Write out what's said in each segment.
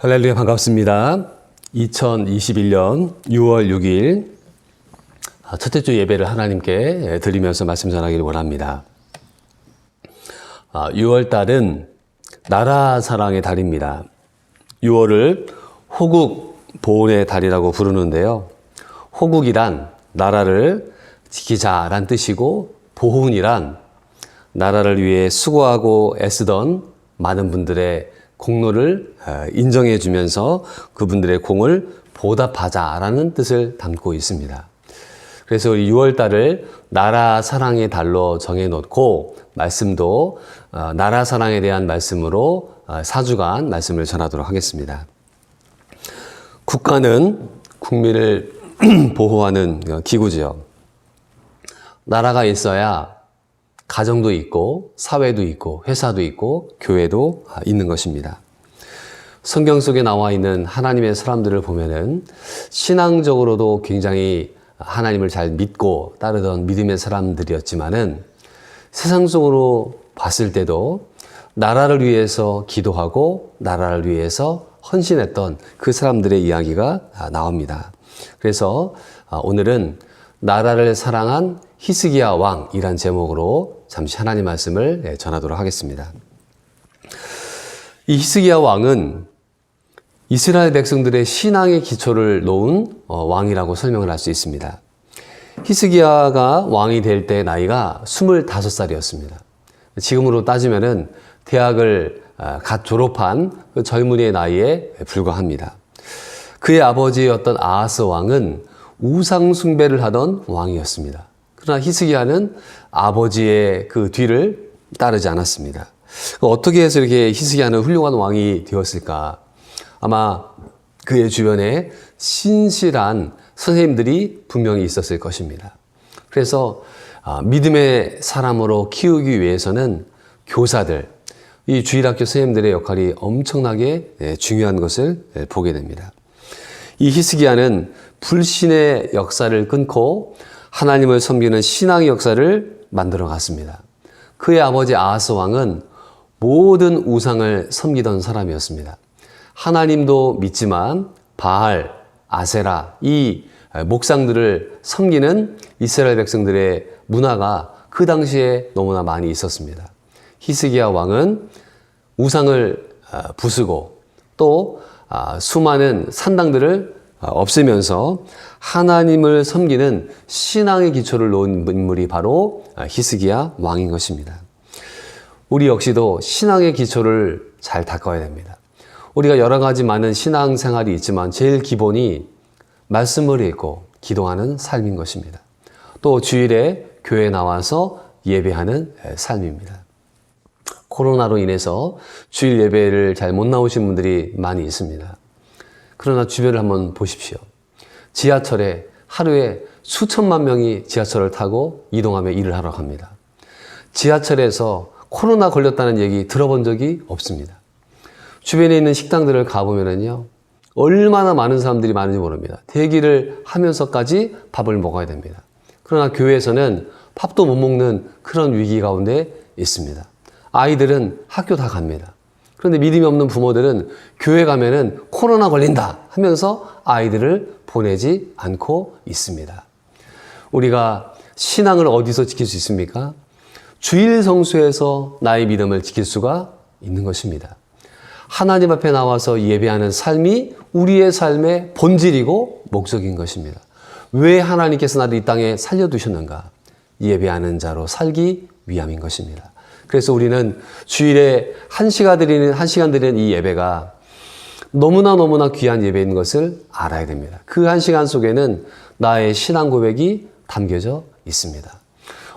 할렐루야, 반갑습니다. 2021년 6월 6일 첫째 주 예배를 하나님께 드리면서 말씀 전하기를 원합니다. 6월 달은 나라 사랑의 달입니다. 6월을 호국 보훈의 달이라고 부르는데요. 호국이란 나라를 지키자란 뜻이고, 보훈이란 나라를 위해 수고하고 애쓰던 많은 분들의 공로를 인정해 주면서 그분들의 공을 보답하자라는 뜻을 담고 있습니다. 그래서 우리 6월 달을 나라 사랑의 달로 정해놓고, 말씀도 나라 사랑에 대한 말씀으로 4주간 말씀을 전하도록 하겠습니다. 국가는 국민을 보호하는 기구죠. 나라가 있어야 가정도 있고, 사회도 있고, 회사도 있고, 교회도 있는 것입니다. 성경 속에 나와 있는 하나님의 사람들을 보면은 신앙적으로도 굉장히 하나님을 잘 믿고 따르던 믿음의 사람들이었지만은, 세상적으로 봤을 때도 나라를 위해서 기도하고 나라를 위해서 헌신했던 그 사람들의 이야기가 나옵니다. 그래서 오늘은 나라를 사랑한 히스기야 왕이란 제목으로 잠시 하나님 말씀을 전하도록 하겠습니다. 이 히스기야 왕은 이스라엘 백성들의 신앙의 기초를 놓은 왕이라고 설명을 할 수 있습니다. 히스기야가 왕이 될 때 나이가 25살이었습니다. 지금으로 따지면은 대학을 갓 졸업한 그 젊은이의 나이에 불과합니다. 그의 아버지였던 아하스 왕은 우상 숭배를 하던 왕이었습니다. 그러나 히스기야는 아버지의 그 뒤를 따르지 않았습니다. 어떻게 해서 이렇게 히스기야는 훌륭한 왕이 되었을까? 아마 그의 주변에 신실한 선생님들이 분명히 있었을 것입니다. 그래서 믿음의 사람으로 키우기 위해서는 교사들, 이 주일학교 선생님들의 역할이 엄청나게 중요한 것을 보게 됩니다. 이 히스기야는 불신의 역사를 끊고 하나님을 섬기는 신앙의 역사를 만들어 갔습니다. 그의 아버지 아하스 왕은 모든 우상을 섬기던 사람이었습니다. 하나님도 믿지만 바알, 아세라, 이 목상들을 섬기는 이스라엘 백성들의 문화가 그 당시에 너무나 많이 있었습니다. 히스기야 왕은 우상을 부수고 또 수많은 산당들을 없애면서 하나님을 섬기는 신앙의 기초를 놓은 인물이 바로 히스기야 왕인 것입니다. 우리 역시도 신앙의 기초를 잘 닦아야 됩니다. 우리가 여러 가지 많은 신앙생활이 있지만 제일 기본이 말씀을 읽고 기도하는 삶인 것입니다. 또 주일에 교회에 나와서 예배하는 삶입니다. 코로나로 인해서 주일 예배를 잘 못 나오신 분들이 많이 있습니다. 그러나 주변을 한번 보십시오. 지하철에 하루에 수천만 명이 지하철을 타고 이동하며 일을 하러 갑니다. 지하철에서 코로나 걸렸다는 얘기 들어본 적이 없습니다. 주변에 있는 식당들을 가보면요, 얼마나 많은 사람들이 많은지 모릅니다. 대기를 하면서까지 밥을 먹어야 됩니다. 그러나 교회에서는 밥도 못 먹는 그런 위기 가운데 있습니다. 아이들은 학교 다 갑니다. 그런데 믿음이 없는 부모들은 교회 가면은 코로나 걸린다 하면서 아이들을 보내지 않고 있습니다. 우리가 신앙을 어디서 지킬 수 있습니까? 주일 성수에서 나의 믿음을 지킬 수가 있는 것입니다. 하나님 앞에 나와서 예배하는 삶이 우리의 삶의 본질이고 목적인 것입니다. 왜 하나님께서 나를 이 땅에 살려두셨는가? 예배하는 자로 살기 위함인 것입니다. 그래서 우리는 주일에 한 시간 드리는 이 예배가 너무나 귀한 예배인 것을 알아야 됩니다. 그 한 시간 속에는 나의 신앙 고백이 담겨져 있습니다.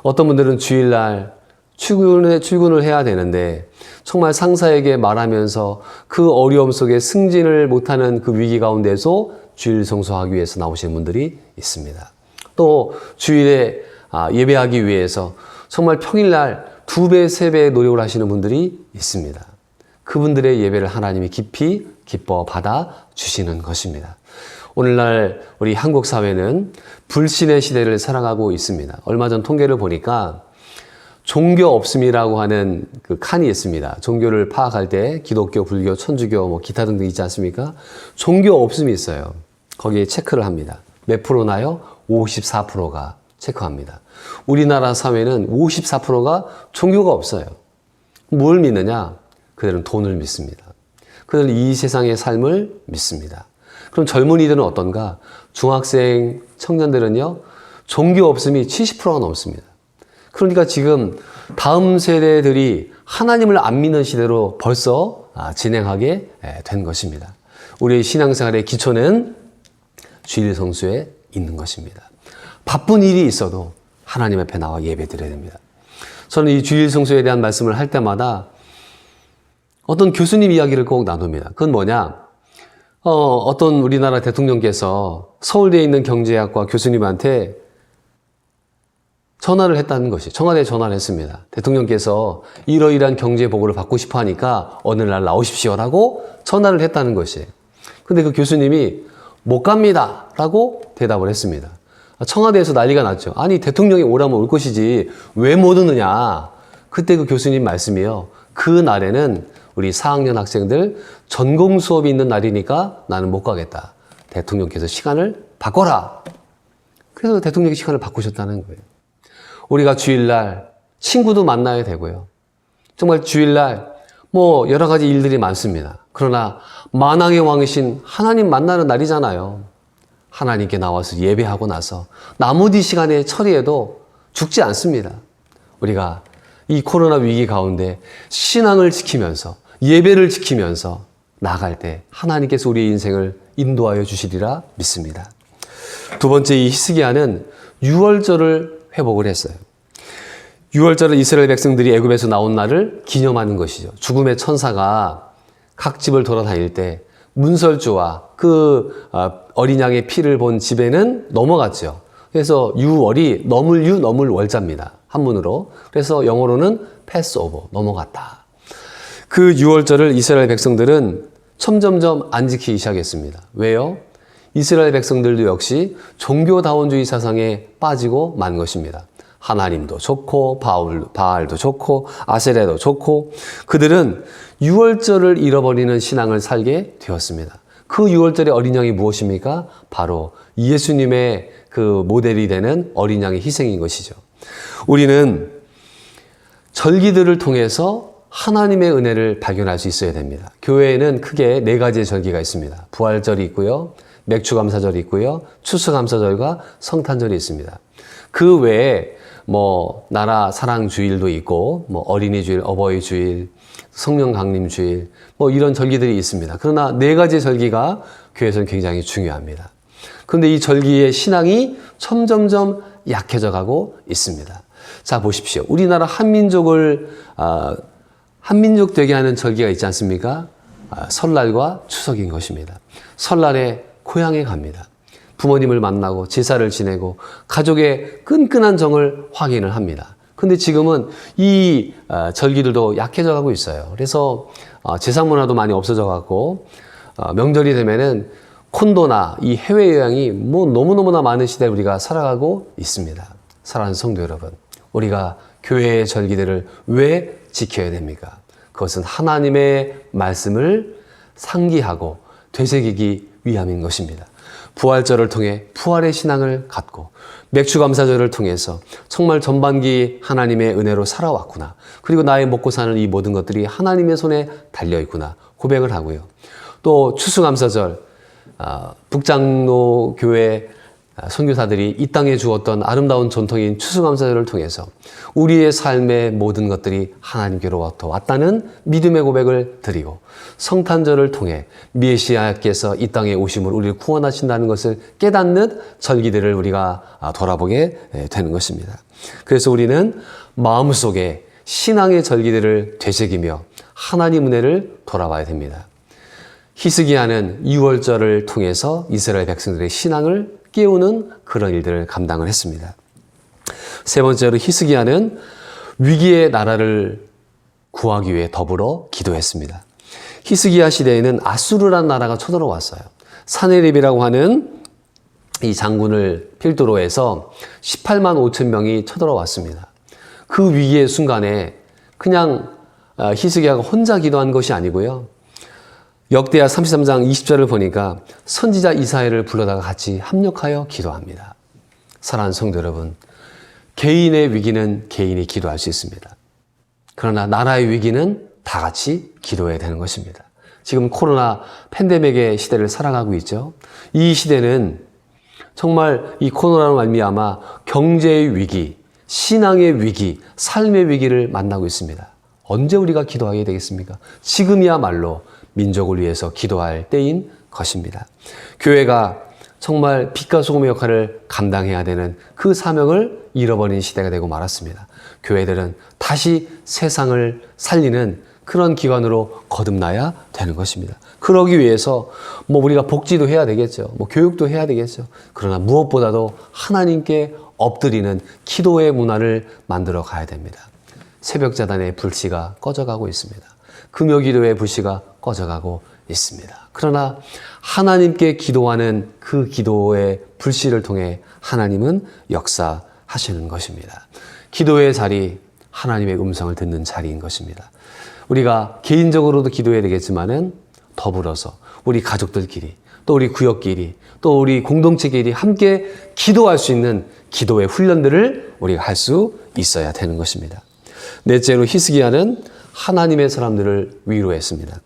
어떤 분들은 주일날 출근을 해야 되는데 정말 상사에게 말하면서 그 어려움 속에 승진을 못하는 그 위기 가운데서 주일 성수하기 위해서 나오시는 분들이 있습니다. 또 주일에 예배하기 위해서 정말 평일날 2배, 3배의 노력을 하시는 분들이 있습니다. 그분들의 예배를 하나님이 깊이 기뻐 받아 주시는 것입니다. 오늘날 우리 한국 사회는 불신의 시대를 살아가고 있습니다. 얼마 전 통계를 보니까 종교 없음이라고 하는 그 칸이 있습니다. 종교를 파악할 때 기독교, 불교, 천주교, 뭐 기타 등등 있지 않습니까? 종교 없음이 있어요. 거기에 체크를 합니다. 몇 프로나요? 54%가 체크합니다. 우리나라 사회는 54%가 종교가 없어요. 뭘 믿느냐? 그들은 돈을 믿습니다. 그들은 이 세상의 삶을 믿습니다. 그럼 젊은이들은 어떤가? 중학생, 청년들은요, 종교 없음이 70%가 넘습니다. 그러니까 지금 다음 세대들이 하나님을 안 믿는 시대로 벌써 진행하게 된 것입니다. 우리의 신앙생활의 기초는 주일 성수에 있는 것입니다. 바쁜 일이 있어도 하나님 앞에 나와 예배 드려야 됩니다. 저는 이 주일 성수에 대한 말씀을 할 때마다 어떤 교수님 이야기를 꼭 나눕니다. 그건 뭐냐? 어떤 우리나라 대통령께서 서울대에 있는 경제학과 교수님한테 전화를 했다는 것이, 청와대에 전화를 했습니다. 대통령께서 이러이러한 경제 보고를 받고 싶어 하니까 어느 날 나오십시오라고 전화를 했다는 것이. 근데 그 교수님이 못 갑니다 라고 대답을 했습니다. 청와대에서 난리가 났죠. 아니, 대통령이 오라면 올 것이지 왜 못 오느냐. 그때 그 교수님 말씀이요. 그 날에는 우리 4학년 학생들 전공 수업이 있는 날이니까 나는 못 가겠다. 대통령께서 시간을 바꿔라. 그래서 대통령이 시간을 바꾸셨다는 거예요. 우리가 주일날 친구도 만나야 되고요. 정말 주일날 뭐 여러 가지 일들이 많습니다. 그러나 만왕의 왕이신 하나님 만나는 날이잖아요. 하나님께 나와서 예배하고 나서 나머지 시간에 처리해도 죽지 않습니다. 우리가 이 코로나 위기 가운데 신앙을 지키면서 예배를 지키면서 나아갈 때 하나님께서 우리의 인생을 인도하여 주시리라 믿습니다. 두 번째, 이 히스기야는 유월절을 회복을 했어요. 유월절은 이스라엘 백성들이 애굽에서 나온 날을 기념하는 것이죠. 죽음의 천사가 각 집을 돌아다닐 때 문설주와 그 어린 양의 피를 본 집에는 넘어갔죠. 그래서 유월이 넘을 월자입니다. 한문으로. 그래서 영어로는 패스오버, 넘어갔다. 그 유월절을 이스라엘 백성들은 점점점 안 지키기 시작했습니다. 왜요? 이스라엘 백성들도 역시 종교다원주의 사상에 빠지고 만 것입니다. 하나님도 좋고 바알도 좋고 아세라도 좋고 그들은 유월절을 잃어버리는 신앙을 살게 되었습니다. 그 유월절의 어린 양이 무엇입니까? 바로 예수님의 그 모델이 되는 어린 양의 희생인 것이죠. 우리는 절기들을 통해서 하나님의 은혜를 발견할 수 있어야 됩니다. 교회에는 크게 4가지의 절기가 있습니다. 부활절이 있고요. 맥주감사절이 있고요. 추수감사절과 성탄절이 있습니다. 그 외에 나라 사랑주일도 있고, 어린이주일, 어버이주일, 성령강림주일, 이런 절기들이 있습니다. 그러나 4가지 절기가 교회에서는 굉장히 중요합니다. 그런데 이 절기의 신앙이 점점점 약해져 가고 있습니다. 자, 보십시오. 우리나라 한민족 되게 하는 절기가 있지 않습니까? 설날과 추석인 것입니다. 설날에 고향에 갑니다. 부모님을 만나고 제사를 지내고 가족의 끈끈한 정을 확인을 합니다. 근데 지금은 이 절기들도 약해져 가고 있어요. 그래서 제사 문화도 많이 없어져 가고 명절이 되면은 콘도나 이 해외여행이 너무너무나 많은 시대에 우리가 살아가고 있습니다. 사랑하는 성도 여러분, 우리가 교회의 절기들을 왜 지켜야 됩니까? 그것은 하나님의 말씀을 상기하고 되새기기 위함인 것입니다. 부활절을 통해 부활의 신앙을 갖고 맥주감사절을 통해서 정말 전반기 하나님의 은혜로 살아왔구나. 그리고 나의 먹고 사는 이 모든 것들이 하나님의 손에 달려있구나 고백을 하고요. 또 추수감사절 북장로 교회 선교사들이 이 땅에 주었던 아름다운 전통인 추수감사절을 통해서 우리의 삶의 모든 것들이 하나님께로부터 왔다는 믿음의 고백을 드리고 성탄절을 통해 메시아께서 이 땅에 오심으로 우리를 구원하신다는 것을 깨닫는 절기들을 우리가 돌아보게 되는 것입니다. 그래서 우리는 마음속에 신앙의 절기들을 되새기며 하나님 은혜를 돌아봐야 됩니다. 히스기야는 유월절을 통해서 이스라엘 백성들의 신앙을 깨우는 그런 일들을 감당을 했습니다. 세 번째로 히스기야는 위기의 나라를 구하기 위해 더불어 기도했습니다. 히스기야 시대에는 아수르라는 나라가 쳐들어왔어요. 사네립이라고 하는 이 장군을 필두로 해서 18만 5천 명이 쳐들어왔습니다. 그 위기의 순간에 그냥 히스기야가 혼자 기도한 것이 아니고요. 역대하 33장 20절을 보니까 선지자 이사야를 불러다가 같이 합력하여 기도합니다. 사랑하는 성도 여러분, 개인의 위기는 개인이 기도할 수 있습니다. 그러나 나라의 위기는 다 같이 기도해야 되는 것입니다. 지금 코로나 팬데믹의 시대를 살아가고 있죠. 이 시대는 정말 이 코로나로 말미암아 경제의 위기, 신앙의 위기, 삶의 위기를 만나고 있습니다. 언제 우리가 기도하게 되겠습니까? 지금이야말로 민족을 위해서 기도할 때인 것입니다. 교회가 정말 빛과 소금의 역할을 감당해야 되는 그 사명을 잃어버린 시대가 되고 말았습니다. 교회들은 다시 세상을 살리는 그런 기관으로 거듭나야 되는 것입니다. 그러기 위해서 우리가 복지도 해야 되겠죠. 교육도 해야 되겠죠. 그러나 무엇보다도 하나님께 엎드리는 기도의 문화를 만들어 가야 됩니다. 새벽자단의 불씨가 꺼져가고 있습니다. 금요기도의 불씨가 꺼져가고 있습니다. 그러나 하나님께 기도하는 그 기도의 불씨를 통해 하나님은 역사하시는 것입니다. 기도의 자리, 하나님의 음성을 듣는 자리인 것입니다. 우리가 개인적으로도 기도해야 되겠지만은 더불어서 우리 가족들끼리, 또 우리 구역끼리, 또 우리 공동체끼리 함께 기도할 수 있는 기도의 훈련들을 우리가 할 수 있어야 되는 것입니다. 넷째로 히스기야는 하나님의 사람들을 위로했습니다.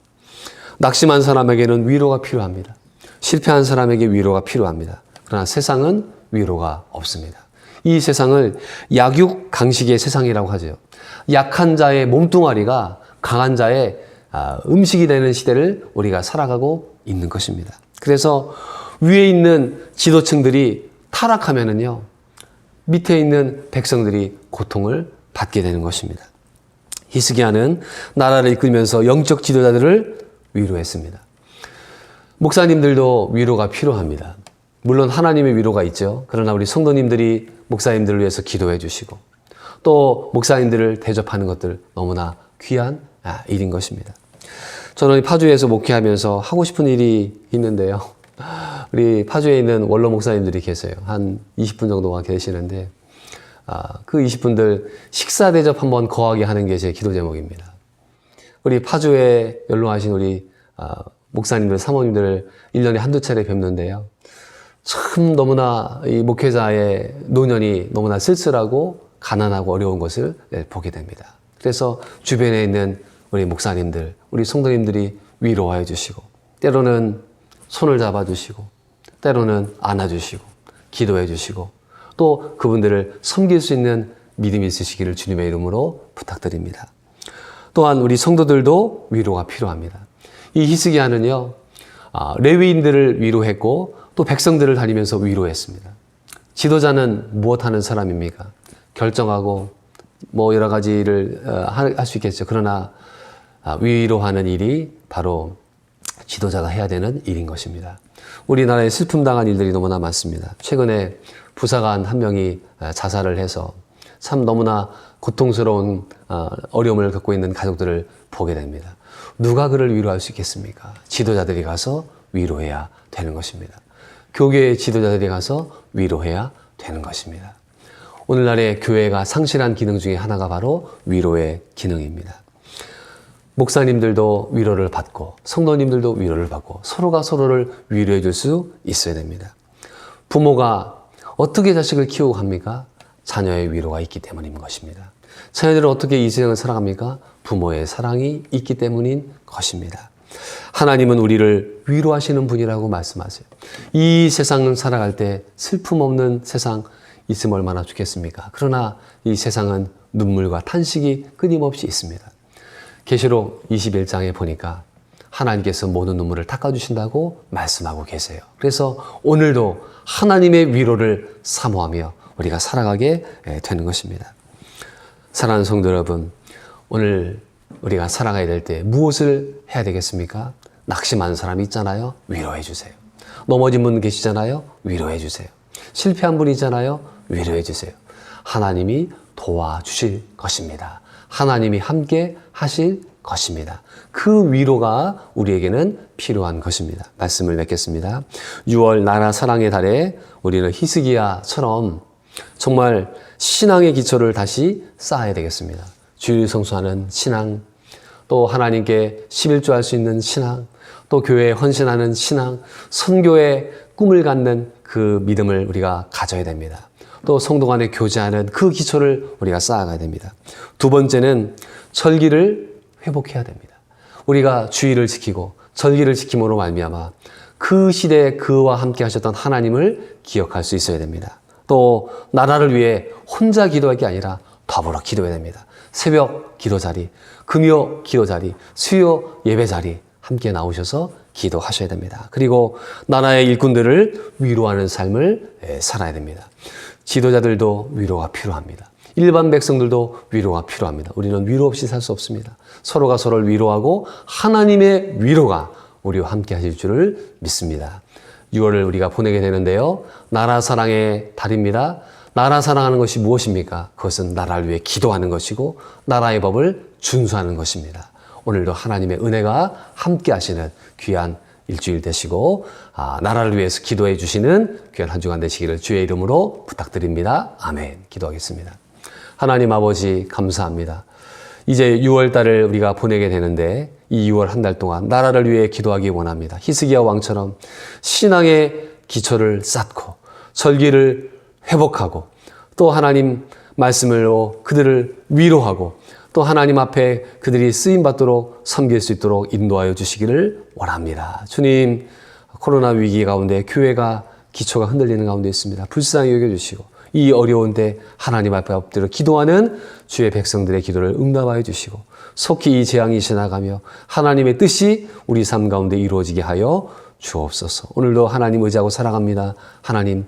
낙심한 사람에게는 위로가 필요합니다. 실패한 사람에게 위로가 필요합니다. 그러나 세상은 위로가 없습니다. 이 세상을 약육강식의 세상이라고 하죠. 약한 자의 몸뚱아리가 강한 자의 음식이 되는 시대를 우리가 살아가고 있는 것입니다. 그래서 위에 있는 지도층들이 타락하면은요, 밑에 있는 백성들이 고통을 받게 되는 것입니다. 히스기야는 나라를 이끌면서 영적 지도자들을 위로했습니다. 목사님들도 위로가 필요합니다. 물론 하나님의 위로가 있죠. 그러나 우리 성도님들이 목사님들을 위해서 기도해 주시고 또 목사님들을 대접하는 것들 너무나 귀한 일인 것입니다. 저는 파주에서 목회하면서 하고 싶은 일이 있는데요. 우리 파주에 있는 원로 목사님들이 계세요. 한 20분 정도가 계시는데 그 20분들 식사 대접 한번 거하게 하는 게 제 기도 제목입니다. 우리 파주에 연로하신 우리 목사님들, 사모님들을 1년에 한두 차례 뵙는데요. 참 너무나 이 목회자의 노년이 너무나 쓸쓸하고 가난하고 어려운 것을 보게 됩니다. 그래서 주변에 있는 우리 목사님들, 우리 성도님들이 위로하여 주시고 때로는 손을 잡아주시고 때로는 안아주시고 기도해 주시고 또 그분들을 섬길 수 있는 믿음이 있으시기를 주님의 이름으로 부탁드립니다. 또한 우리 성도들도 위로가 필요합니다. 이 히스기야는요, 레위인들을 위로했고 또 백성들을 다니면서 위로했습니다. 지도자는 무엇하는 사람입니까? 결정하고 여러 가지를 할 수 있겠죠. 그러나 위로하는 일이 바로 지도자가 해야 되는 일인 것입니다. 우리나라에 슬픔 당한 일들이 너무나 많습니다. 최근에 부사관 한 명이 자살을 해서 참 너무나 고통스러운 어려움을 겪고 있는 가족들을 보게 됩니다. 누가 그를 위로할 수 있겠습니까? 지도자들이 가서 위로해야 되는 것입니다. 교계의 지도자들이 가서 위로해야 되는 것입니다. 오늘날의 교회가 상실한 기능 중에 하나가 바로 위로의 기능입니다. 목사님들도 위로를 받고 성도님들도 위로를 받고 서로가 서로를 위로해 줄 수 있어야 됩니다. 부모가 어떻게 자식을 키우고 합니까? 자녀의 위로가 있기 때문인 것입니다. 자녀들은 어떻게 이 세상을 살아갑니까? 부모의 사랑이 있기 때문인 것입니다. 하나님은 우리를 위로하시는 분이라고 말씀하세요. 이 세상을 살아갈 때 슬픔 없는 세상 있으면 얼마나 좋겠습니까? 그러나 이 세상은 눈물과 탄식이 끊임없이 있습니다. 계시록 21장에 보니까 하나님께서 모든 눈물을 닦아주신다고 말씀하고 계세요. 그래서 오늘도 하나님의 위로를 사모하며 우리가 살아가게 되는 것입니다. 사랑하는 성도 여러분, 오늘 우리가 살아가야 될 때 무엇을 해야 되겠습니까? 낙심하는 사람이 있잖아요. 위로해 주세요. 넘어진 분 계시잖아요. 위로해 주세요. 실패한 분 있잖아요. 위로해 주세요. 하나님이 도와주실 것입니다. 하나님이 함께 하실 것입니다. 그 위로가 우리에게는 필요한 것입니다. 말씀을 맺겠습니다. 6월 나라 사랑의 달에 우리는 히스기야처럼 정말 신앙의 기초를 다시 쌓아야 되겠습니다. 주일 성수하는 신앙, 또 하나님께 11조 할 수 있는 신앙, 또 교회에 헌신하는 신앙, 선교의 꿈을 갖는 그 믿음을 우리가 가져야 됩니다. 또 성도 간에 교제하는 그 기초를 우리가 쌓아가야 됩니다. 두 번째는 절기를 회복해야 됩니다. 우리가 주일을 지키고 절기를 지킴으로 말미암아 그 시대에 그와 함께 하셨던 하나님을 기억할 수 있어야 됩니다. 또 나라를 위해 혼자 기도할 게 아니라 더불어 기도해야 됩니다. 새벽 기도 자리, 금요 기도 자리, 수요 예배 자리 함께 나오셔서 기도하셔야 됩니다. 그리고 나라의 일꾼들을 위로하는 삶을 살아야 됩니다. 지도자들도 위로가 필요합니다. 일반 백성들도 위로가 필요합니다. 우리는 위로 없이 살 수 없습니다. 서로가 서로를 위로하고 하나님의 위로가 우리와 함께 하실 줄을 믿습니다. 6월을 우리가 보내게 되는데요. 나라 사랑의 달입니다. 나라 사랑하는 것이 무엇입니까? 그것은 나라를 위해 기도하는 것이고 나라의 법을 준수하는 것입니다. 오늘도 하나님의 은혜가 함께 하시는 귀한 일주일 되시고 나라를 위해서 기도해 주시는 귀한 한 주간 되시기를 주의 이름으로 부탁드립니다. 아멘. 기도하겠습니다. 하나님 아버지 감사합니다. 이제 6월 달을 우리가 보내게 되는데 이 6월 한 달 동안 나라를 위해 기도하기 원합니다. 히스기야 왕처럼 신앙의 기초를 쌓고 절기를 회복하고 또 하나님 말씀으로 그들을 위로하고 또 하나님 앞에 그들이 쓰임받도록 섬길 수 있도록 인도하여 주시기를 원합니다. 주님, 코로나 위기 가운데 교회가 기초가 흔들리는 가운데 있습니다. 불쌍히 여겨주시고 이 어려운 때 하나님 앞에 엎드려 기도하는 주의 백성들의 기도를 응답하여 주시고 속히 이 재앙이 지나가며 하나님의 뜻이 우리 삶 가운데 이루어지게 하여 주옵소서. 오늘도 하나님 의지하고 살아갑니다. 하나님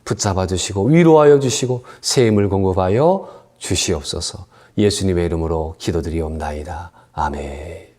붙잡아 주시고 위로하여 주시고 새 힘을 공급하여 주시옵소서. 예수님의 이름으로 기도드리옵나이다. 아멘.